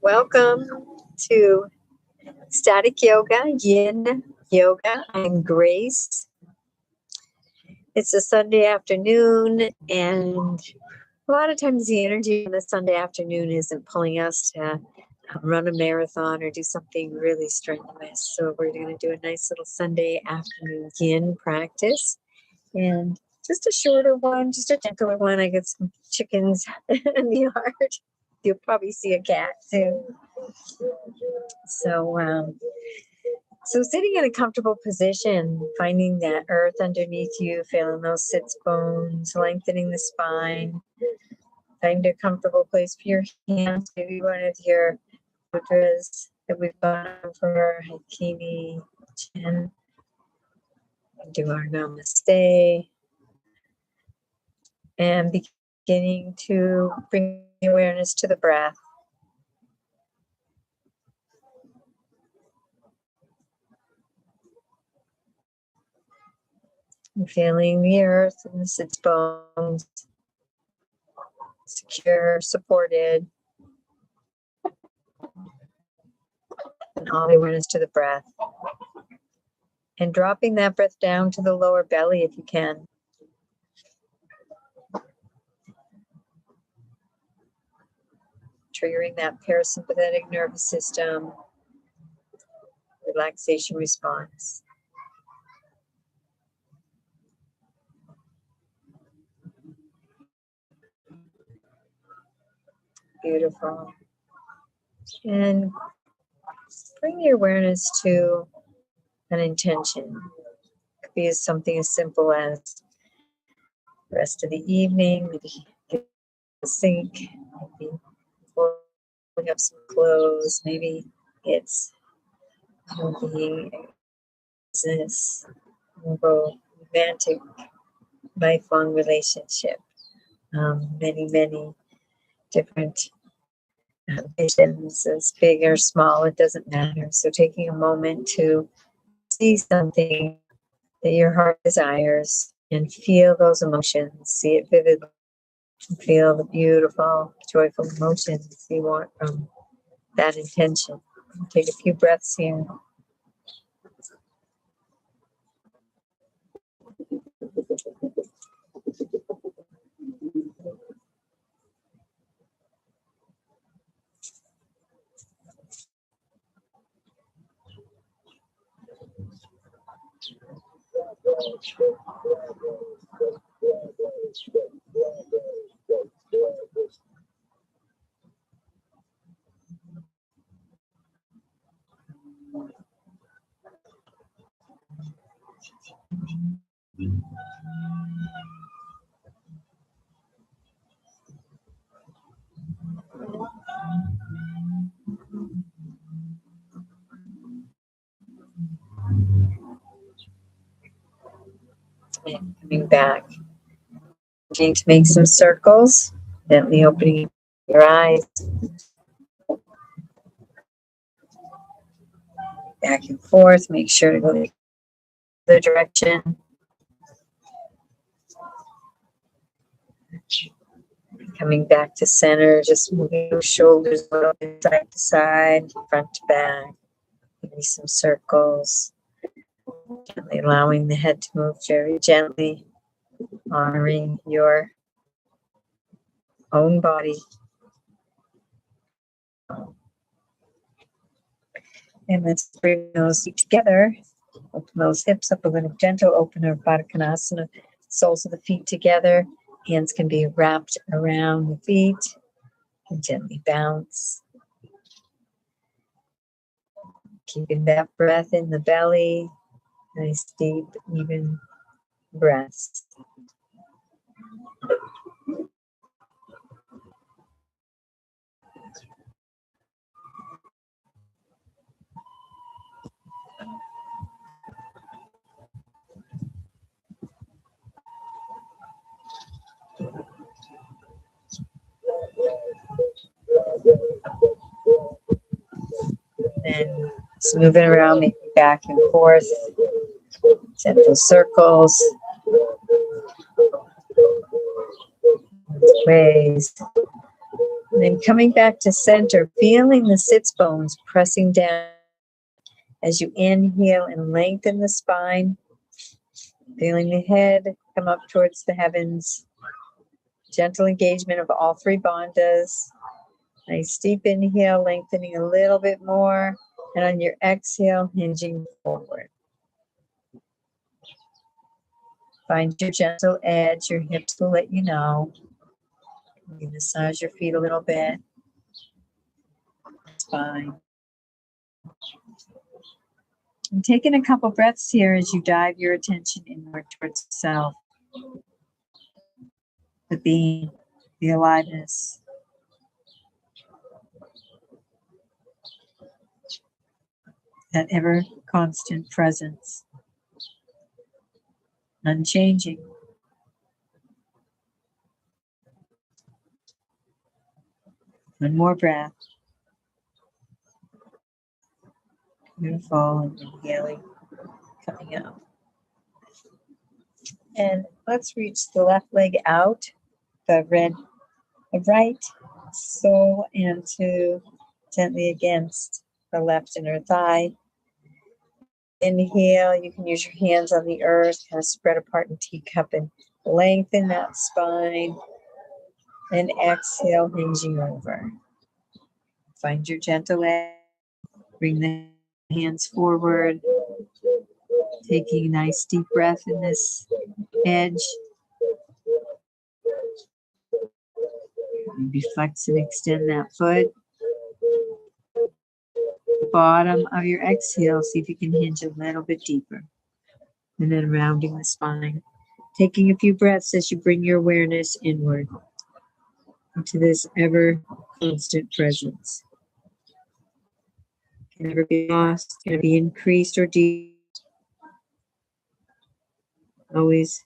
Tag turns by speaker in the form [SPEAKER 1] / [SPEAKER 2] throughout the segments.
[SPEAKER 1] Welcome to Static Yoga, Yin Yoga. I'm Grace. It's a Sunday afternoon, and a lot of times the energy on the Sunday afternoon isn't pulling us to run a marathon or do something really strenuous. So we're going to do a nice little Sunday afternoon Yin practice, and just a shorter one, just a gentler one. I got some chickens in the yard. You'll probably see a cat too. So sitting in a comfortable position, finding that earth underneath you, feeling those sits bones, lengthening the spine. Find a comfortable place for your hands, maybe one of your mudras that we've gone over, Hakini, Chin. Do our namaste. And beginning to bring awareness to the breath. And feeling the earth and the sits bones, secure, supported. And all the awareness to the breath. And dropping that breath down to the lower belly if you can. Triggering that parasympathetic nervous system, relaxation response. Beautiful. And bring your awareness to an intention. It could be something as simple as the rest of the evening, maybe get a sink, maybe pulling up some clothes, maybe it's being a business, romantic, lifelong relationship. Many different visions, as big or small, it doesn't matter. So taking a moment to see something that your heart desires and feel those emotions, see it vividly, feel the beautiful, joyful emotions you want from that intention. Take a few breaths here. And coming back. Beginning to make some circles, gently opening your eyes. Back and forth, make sure to go the other direction. Coming back to center, just moving your shoulders a little bit side to side, front to back. Maybe some circles. Gently allowing the head to move very gently, honoring your own body. And let's bring those feet together. Open those hips up a little gentle. Open our Baddha Konasana. Soles of the feet together. Hands can be wrapped around the feet. And gently bounce. Keeping that breath in the belly. Nice, deep, even breaths. And just moving around, maybe back and forth. Gentle circles. Ways. And then coming back to center, feeling the sits bones pressing down as you inhale and lengthen the spine. Feeling the head come up towards the heavens. Gentle engagement of all three bandhas. Nice deep inhale, lengthening a little bit more. And on your exhale, hinging forward. Find your gentle edge. Your hips will let you know. You massage your feet a little bit. Spine. And taking a couple breaths here as you dive your attention inward towards self. The being, the aliveness. That ever constant presence. Unchanging. One more breath. Beautiful. And inhaling, coming up. And let's reach the left leg out, the right sole into gently against the left inner thigh. Inhale, you can use your hands on the earth, kind of spread apart in teacup and lengthen that spine. And exhale, hinging over. Find your gentle edge. Bring the hands forward. Taking a nice deep breath in this edge. Maybe flex and extend that foot. Bottom of your exhale, see if you can hinge a little bit deeper. And then rounding the spine. Taking a few breaths as you bring your awareness inward into this ever constant presence. Can never be lost, can never be increased or decreased. Always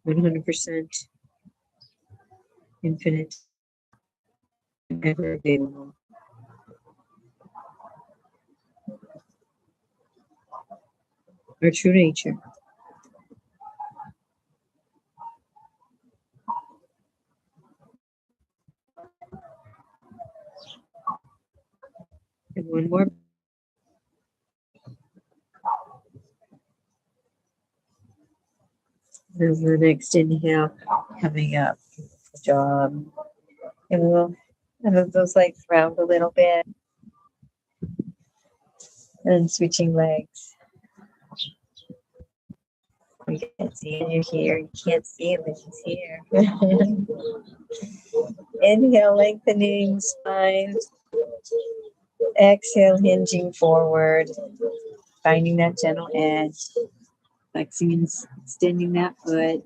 [SPEAKER 1] 100% infinite and ever available. Our true nature. And one more. This is the next inhale coming up. Good job. And we'll have those legs round a little bit. And switching legs. You can't see it, you're here. You can't see it, but she's here. Inhale, lengthening spine. Exhale, hinging forward. Finding that gentle edge. Flexing and extending that foot.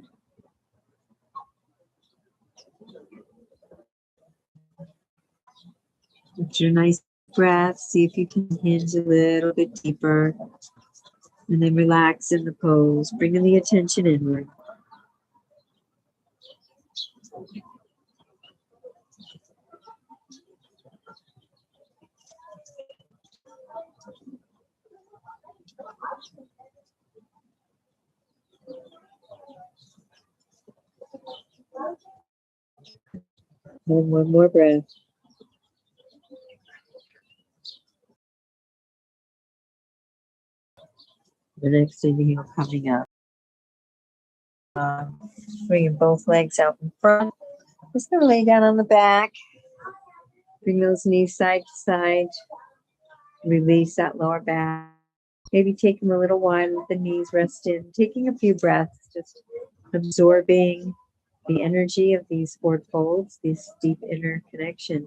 [SPEAKER 1] With your nice breath, see if you can hinge a little bit deeper. And then relax in the pose, bringing the attention inward. And one more breath. The next inhale coming up. Bringing both legs out in front. Just going to lay down on the back. Bring those knees side to side. Release that lower back. Maybe take them a little while with the knees rested. Taking a few breaths, just absorbing the energy of these forward folds, this deep inner connection.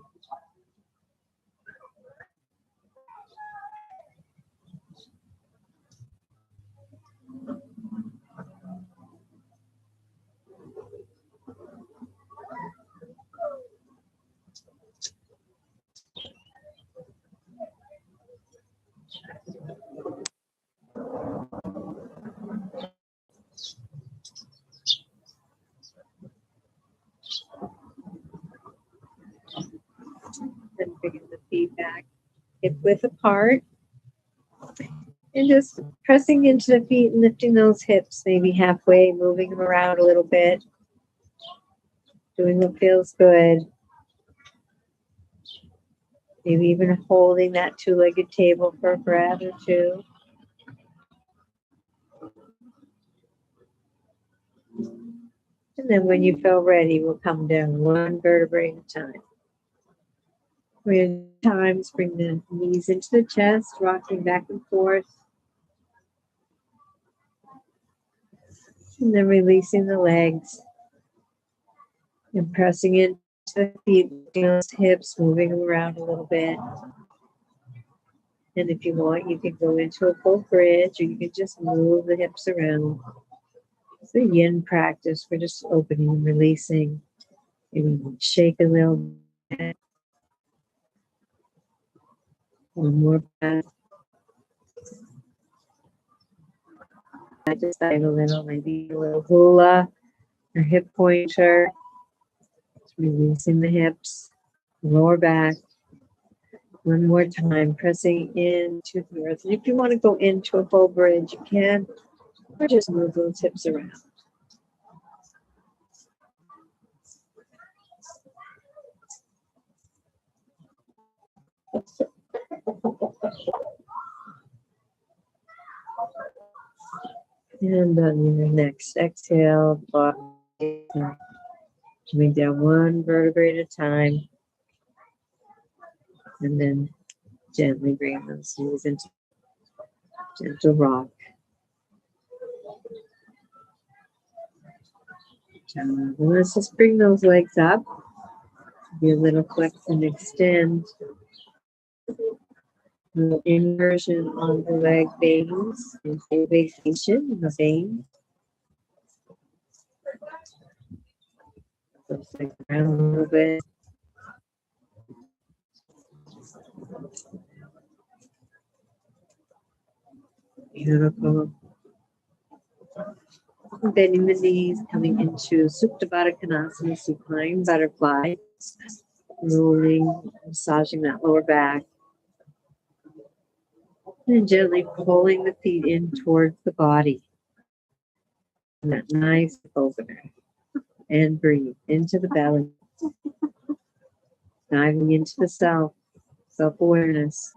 [SPEAKER 1] And bringing the feet back, hip width apart. And just pressing into the feet and lifting those hips, maybe halfway, moving them around a little bit. Doing what feels good. Maybe even holding that two-legged table for a breath or two. And then when you feel ready, we'll come down one vertebrae at a time. Times bring the knees into the chest, rocking back and forth. And then releasing the legs. And pressing into the feet, those hips, moving them around a little bit. And if you want, you can go into a full bridge, or you can just move the hips around. It's a yin practice. We're just opening and releasing. Maybe shake a little bit. One more breath. I just dive a little, maybe a little hula or hip pointer. Just releasing the hips, lower back. One more time, pressing into the earth. And if you want to go into a full bridge, you can, or just move those hips around. And on your next exhale, body coming down one vertebrae at a time. And then gently bring those knees into gentle rock. Let's just bring those legs up. Be a little flex and extend. A little inversion on the leg veins and vacation in the veins. Looks like around a little bit. Beautiful. Bending the knees, coming into Supta Baddha Konasana, supine butterfly. Rolling, massaging that lower back. And gently pulling the feet in towards the body. And that nice opener. And breathe into the belly. Diving into the self, self-awareness.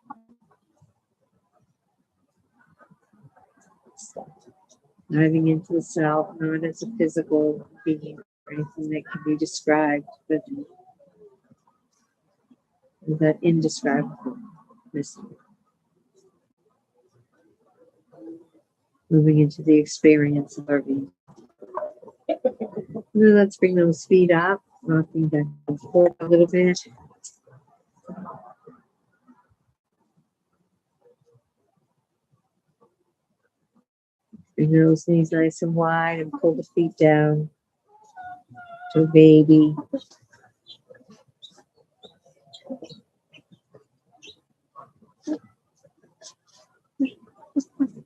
[SPEAKER 1] Diving into the self, not as a physical being or anything that can be described, but that indescribable mystery. Moving into the experience of our being. Now let's bring those feet up, rocking back and forth a little bit. Bring those knees nice and wide and pull the feet down to a baby.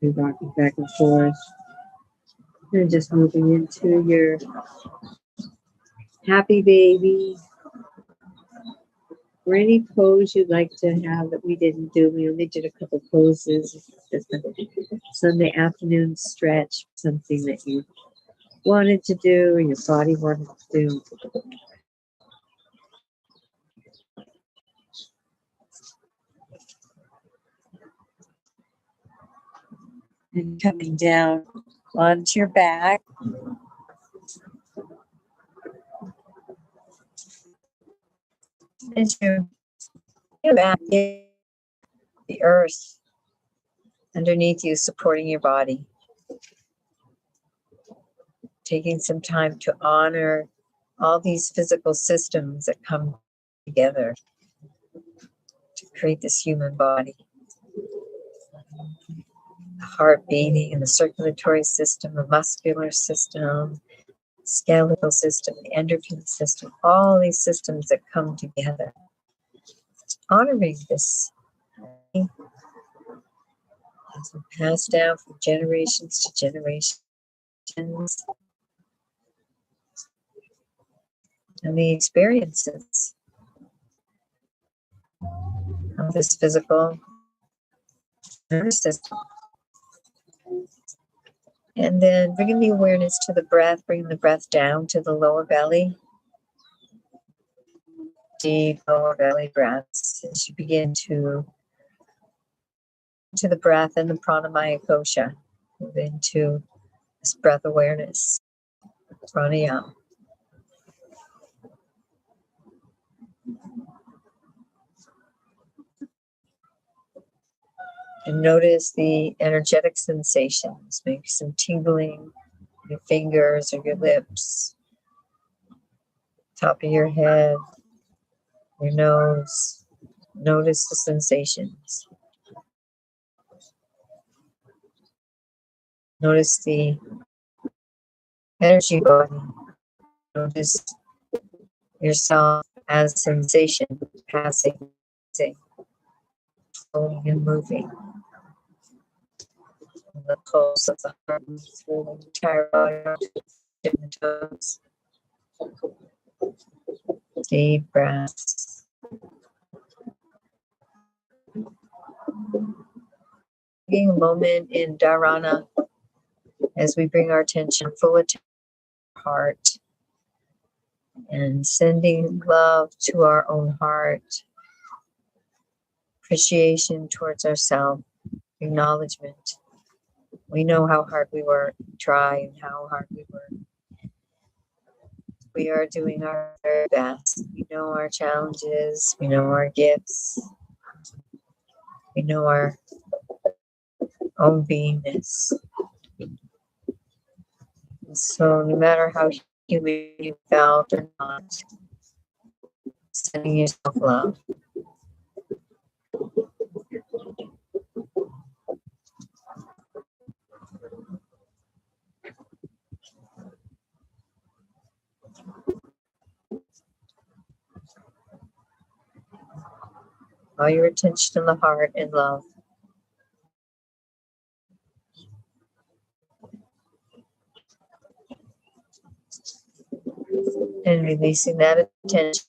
[SPEAKER 1] Be rocking back and forth. And just moving into your happy baby. Or any pose you'd like to have that we didn't do. We only did a couple poses. Just a Sunday afternoon stretch, something that you wanted to do or your body wanted to do. And coming down onto your back. And your back, the earth underneath you, supporting your body. Taking some time to honor all these physical systems that come together to create this human body. The heart beating and the circulatory system, the muscular system, skeletal system, the endocrine system, all these systems that come together. Honoring this as we pass down from generations to generations. And the experiences of this physical nervous system. And then bringing the awareness to the breath, bringing the breath down to the lower belly. deep lower belly breaths as you begin to the breath and the pranamaya kosha. Move into this breath awareness, pranayama. And notice the energetic sensations, maybe some tingling in your fingers or your lips, top of your head, your nose. Notice the sensations. Notice the energy body. Notice yourself as sensation, passing, flowing and moving. The pulse of the heart moves through the entire body, to the toes. Deep breaths. Taking a moment in dharana as we bring our attention, full attention to our heart, and sending love to our own heart, appreciation towards ourselves, acknowledgement. We know how hard we work, try, and how hard we work. We are doing our very best. We know our challenges. We know our gifts. We know our own beingness. And so no matter how human you felt or not, sending yourself love. All your attention on the heart and love. And releasing that attention,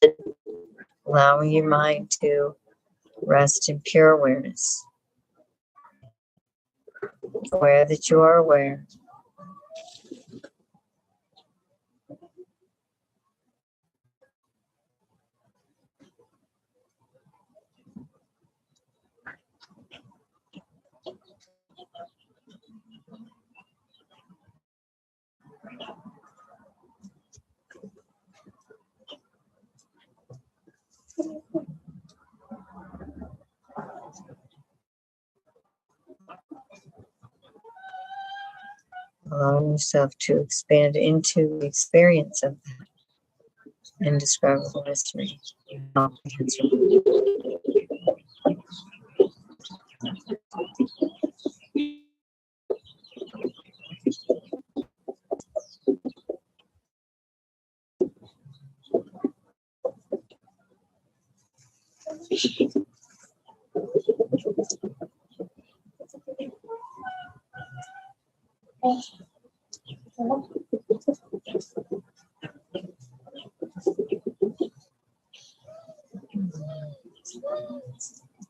[SPEAKER 1] allowing your mind to rest in pure awareness. Aware that you are aware. Allowing yourself to expand into the experience of that indescribable mystery.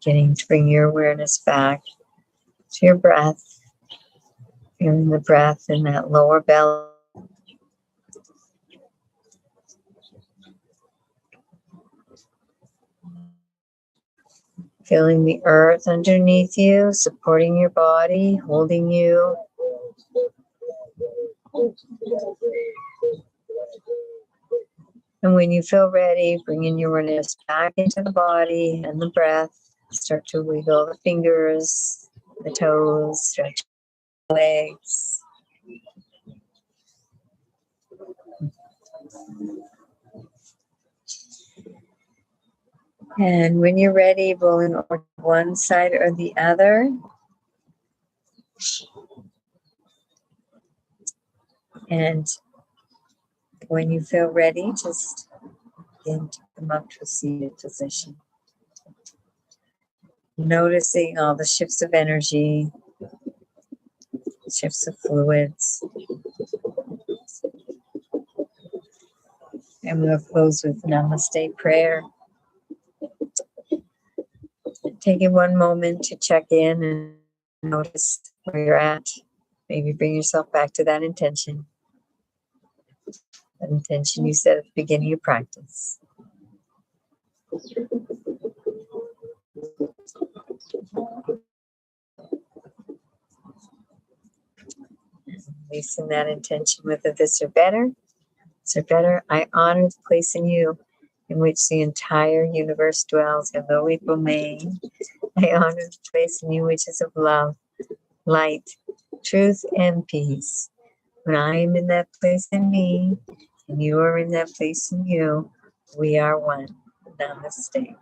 [SPEAKER 1] Beginning to bring your awareness back to your breath, feeling the breath in that lower belly. Feeling the earth underneath you, supporting your body, holding you. And when you feel ready, bringing your awareness back into the body and the breath. Start to wiggle the fingers, the toes, stretch the legs. And when you're ready, rolling over to one side or the other. And when you feel ready, just begin to come up to a seated position. Noticing all the shifts of energy, shifts of fluids. And we'll close with Namaste prayer. Taking one moment to check in and notice where you're at. Maybe bring yourself back to that intention. That intention you set at the beginning of practice. Releasing that intention with a this or better. So better, I honor the place in you in which the entire universe dwells. Hello, April May. I honor the place in you which is of love, light, truth, and peace. When I am in that place in me, and you are in that place in you, we are one. Namaste.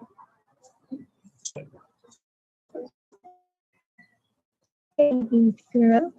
[SPEAKER 1] Hey, girl.